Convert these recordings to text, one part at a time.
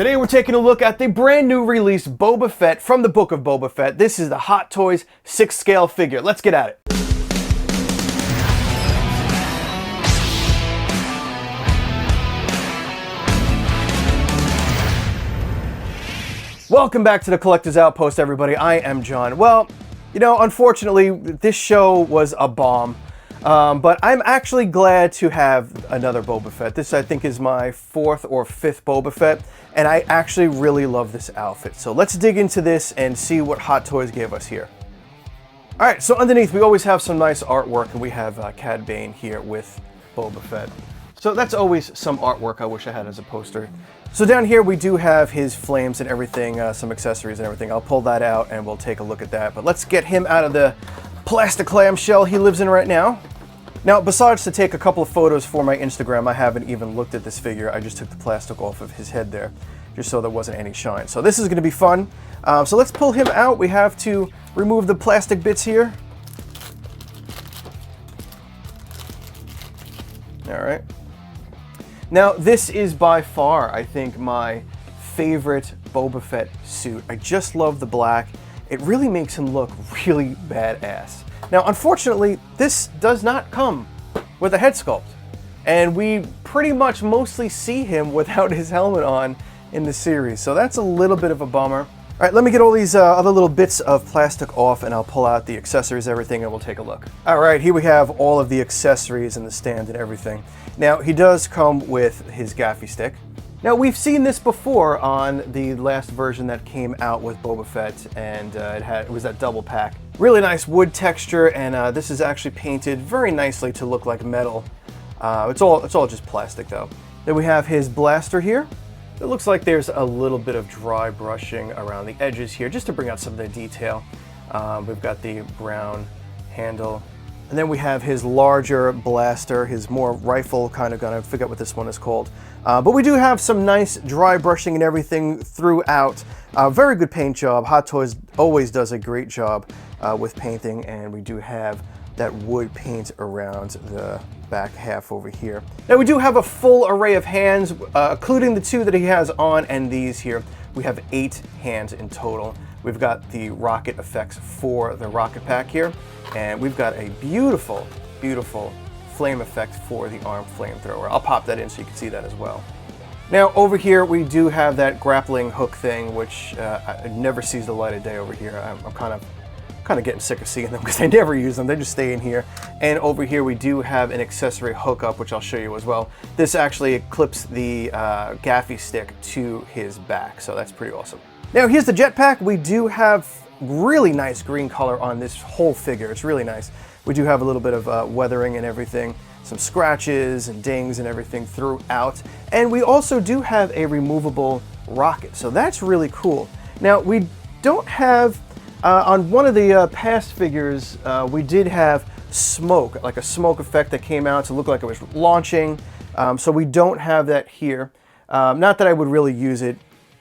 Today we're taking a look at the brand new release Boba Fett from the Book of Boba Fett. This is the Hot Toys 6 scale figure. Let's get at it. Welcome back to the Collector's Outpost, everybody. I am John. Well, you know, unfortunately, this show was a bomb. But I'm actually glad to have another Boba Fett. This, I think, is my 4th or 5th Boba Fett, and I actually really love this outfit. So let's dig into this and see what Hot Toys gave us here. All right, so underneath, we always have some nice artwork, and we have Cad Bane here with Boba Fett. So that's always some artwork I wish I had as a poster. So down here, we do have his flames and everything, some accessories and everything. I'll pull that out, and we'll take a look at that. But let's get him out of the plastic clamshell he lives in right now. Now, besides to take a couple of photos for my Instagram, I haven't even looked at this figure. I just took the plastic off of his head there, just so there wasn't any shine. So this is going to be fun. So let's pull him out. We have to remove the plastic bits here. All right. Now, this is by far, I think, my favorite Boba Fett suit. I just love the black. It really makes him look really badass. Now, unfortunately, this does not come with a head sculpt, and we pretty much mostly see him without his helmet on in the series, so that's a little bit of a bummer. All right, let me get all these other little bits of plastic off, and I'll pull out the accessories, everything, and we'll take a look. All right, here we have all of the accessories and the stand and everything. Now, he does come with his gaffy stick. Now, we've seen this before on the last version that came out with Boba Fett, and it was that double pack. Really nice wood texture, and this is actually painted very nicely to look like metal. It's all just plastic, though. Then we have his blaster here. It looks like there's a little bit of dry brushing around the edges here, just to bring out some of the detail. We've got the brown handle. And then we have his larger blaster, his more rifle kind of gun. I forget what this one is called. But we do have some nice dry brushing and everything throughout. Very good paint job. Hot Toys always does a great job with painting, and we do have that wood paint around the back half over here. Now we do have a full array of hands, including the 2 that he has on and these here. We have 8 hands in total. We've got the rocket effects for the rocket pack here, and we've got a beautiful, beautiful flame effect for the arm flamethrower. I'll pop that in so you can see that as well. Now over here we do have that grappling hook thing, which never sees the light of day over here. I'm kind of getting sick of seeing them because I never use them. They just stay in here. And over here we do have an accessory hookup, which I'll show you as well. This actually clips the gaffy stick to his back, so that's pretty awesome. Now here's the jetpack. We do have really nice green color on this whole figure. It's really nice. We do have a little bit of weathering and everything, some scratches and dings and everything throughout. And we also do have a removable rocket, so that's really cool. Now we don't have, on one of the past figures, we did have smoke, like a smoke effect that came out to look like it was launching. So we don't have that here. Not that I would really use it.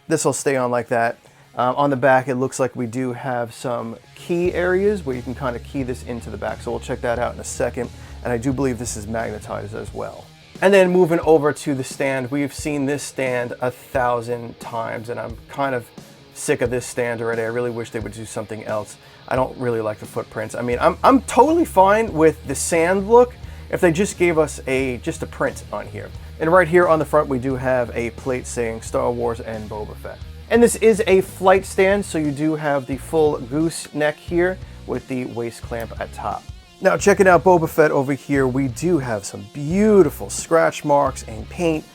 This will stay on like that. On the back, it looks like we do have some key areas where you can kind of key this into the back. So we'll check that out in a second. And I do believe this is magnetized as well. And then moving over to the stand, we've seen this stand 1,000 times, and I'm kind of sick of this stand already. I really wish they would do something else. I don't really like the footprints. I mean, I'm totally fine with the sand look if they just gave us just a print on here. And right here on the front, we do have a plate saying Star Wars and Boba Fett. And this is a flight stand, so you do have the full goose neck here with the waist clamp at top. Now, checking out Boba Fett over here, we do have some beautiful scratch marks and paint.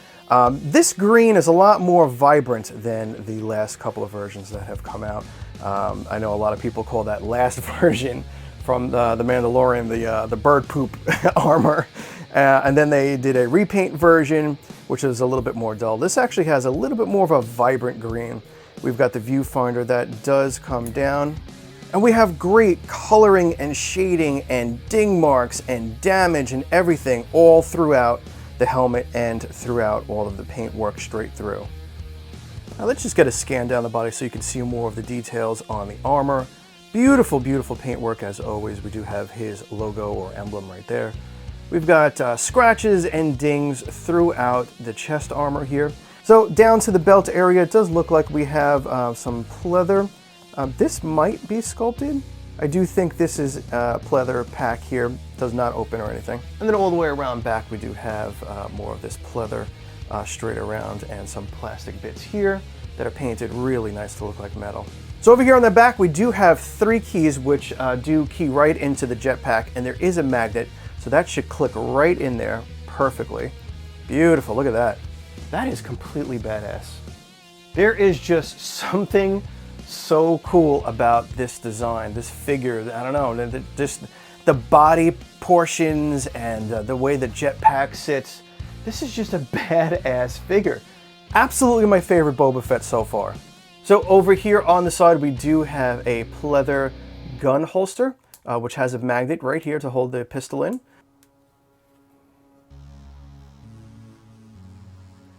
This green is a lot more vibrant than the last couple of versions that have come out. I know a lot of people call that last version from the Mandalorian, the bird poop armor. And then they did a repaint version, which is a little bit more dull. This actually has a little bit more of a vibrant green. We've got the viewfinder that does come down. And we have great coloring and shading and ding marks and damage and everything all throughout the helmet and throughout all of the paint work straight through. Now let's just get a scan down the body so you can see more of the details on the armor. Beautiful, beautiful paintwork as always. We do have his logo or emblem right there. We've got scratches and dings throughout the chest armor here. So down to the belt area, it does look like we have some pleather. This might be sculpted. I do think this is a pleather pack here. Does not open or anything. And then all the way around back, we do have more of this pleather straight around and some plastic bits here that are painted really nice to look like metal. So over here on the back, we do have 3 keys which do key right into the jetpack, and there is a magnet, so that should click right in there perfectly. Beautiful, look at that. That is completely badass. There is just something so cool about this design, this figure. I don't know, just the body portions and the way the jetpack sits. This is just a badass figure. Absolutely my favorite Boba Fett so far. So over here on the side, we do have a pleather gun holster, which has a magnet right here to hold the pistol in.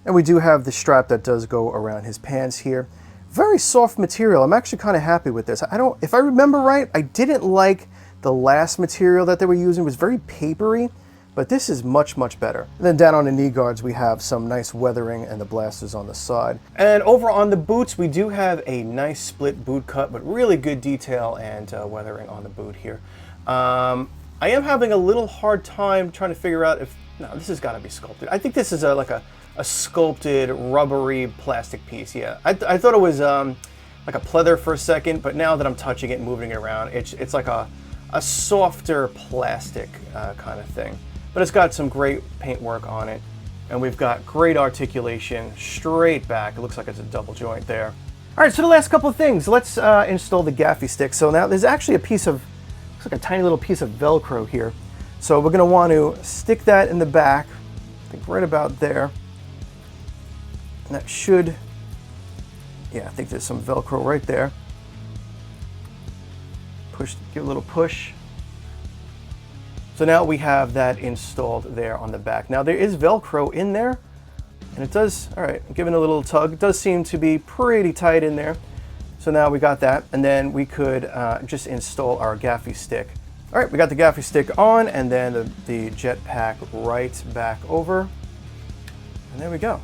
And we do have the strap that does go around his pants here. Very soft material. I'm actually kind of happy with this. If I remember right, I didn't like the last material that they were using. It was very papery, but this is much, much better. And then down on the knee guards, we have some nice weathering and the blasters on the side. And over on the boots, we do have a nice split boot cut, but really good detail and weathering on the boot here. I am having a little hard time trying to figure out if, no, this has got to be sculpted. I think this is like a sculpted rubbery plastic piece. Yeah, I thought it was like a pleather for a second, but now that I'm touching it and moving it around, it's like a softer plastic kind of thing. But it's got some great paint work on it, and we've got great articulation straight back. It looks like it's a double joint there. All right, so the last couple of things. Let's install the gaffy stick. So now there's actually a piece of, looks like a tiny little piece of Velcro here. So we're gonna want to stick that in the back, I think right about there. And that should, yeah, I think there's some Velcro right there. Push, give a little push. So now we have that installed there on the back. Now there is Velcro in there, and it does, all right, giving a little tug. It does seem to be pretty tight in there. So now we got that, and then we could just install our gaffy stick. All right, we got the gaffy stick on, and then the jetpack right back over. And there we go.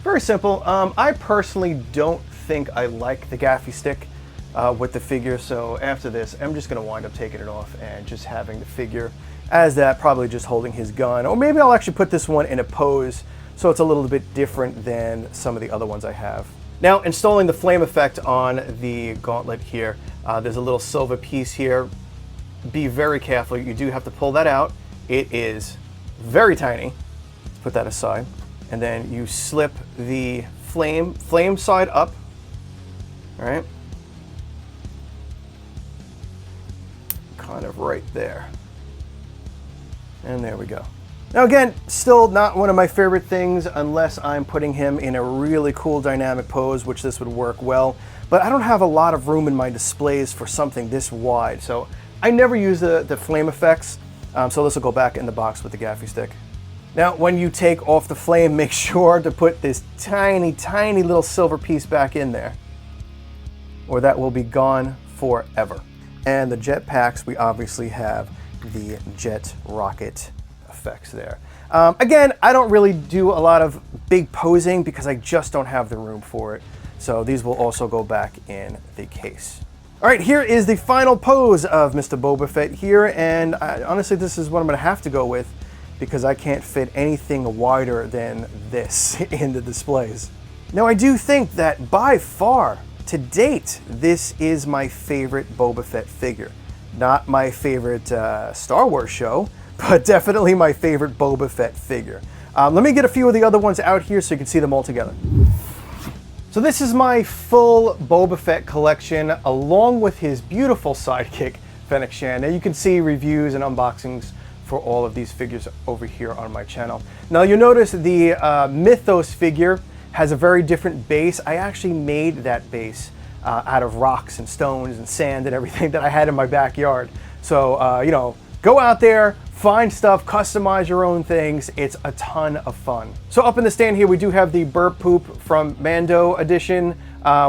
Very simple. I personally don't think I like the gaffy stick with the figure, so after this, I'm just gonna wind up taking it off and just having the figure as that, probably just holding his gun. Or maybe I'll actually put this one in a pose so it's a little bit different than some of the other ones I have. Now, installing the flame effect on the gauntlet here, there's a little silver piece here. Be very careful, you do have to pull that out. It is very tiny. Let's put that aside. And then you slip the flame side up, all right? Kind of right there. And there we go. Now again, still not one of my favorite things unless I'm putting him in a really cool dynamic pose, which this would work well. But I don't have a lot of room in my displays for something this wide, so I never use the flame effects. So this will go back in the box with the gaffy stick. Now, when you take off the flame, make sure to put this tiny, tiny little silver piece back in there, or that will be gone forever. And the jetpacks, we obviously have the jet rocket effects there. Again, I don't really do a lot of big posing because I just don't have the room for it. So these will also go back in the case. All right, here is the final pose of Mr. Boba Fett here, and honestly, this is what I'm gonna have to go with because I can't fit anything wider than this in the displays. Now, I do think that by far, to date, this is my favorite Boba Fett figure. Not my favorite Star Wars show, but definitely my favorite Boba Fett figure. Let me get a few of the other ones out here so you can see them all together. So this is my full Boba Fett collection, along with his beautiful sidekick, Fennec Shand. Now you can see reviews and unboxings for all of these figures over here on my channel. Now you'll notice the Mythos figure has a very different base. I actually made that base out of rocks and stones and sand and everything that I had in my backyard. So, you know, go out there, find stuff, customize your own things. It's a ton of fun. So up in the stand here, we do have the Burp Poop from Mando edition.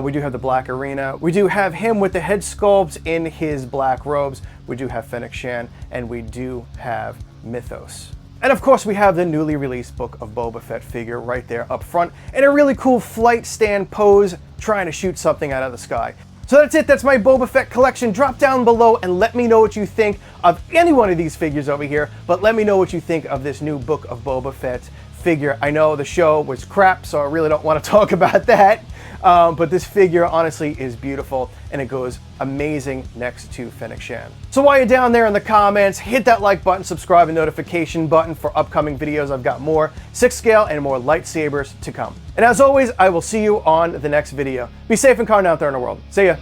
We do have the Black Arena. We do have him with the head sculpt in his black robes. We do have Fennec Shand, and we do have Mythos. And of course we have the newly released Book of Boba Fett figure right there up front in a really cool flight stand pose trying to shoot something out of the sky. So that's it, that's my Boba Fett collection. Drop down below and let me know what you think of any one of these figures over here, but let me know what you think of this new Book of Boba Fett figure. I know the show was crap, so I really don't want to talk about that, but this figure honestly is beautiful and it goes amazing next to Fennec Shand. So while you're down there in the comments, hit that like button, subscribe, and notification button for upcoming videos. I've got more 6th scale and more lightsabers to come. And as always, I will see you on the next video. Be safe and kind out there in the world. See ya.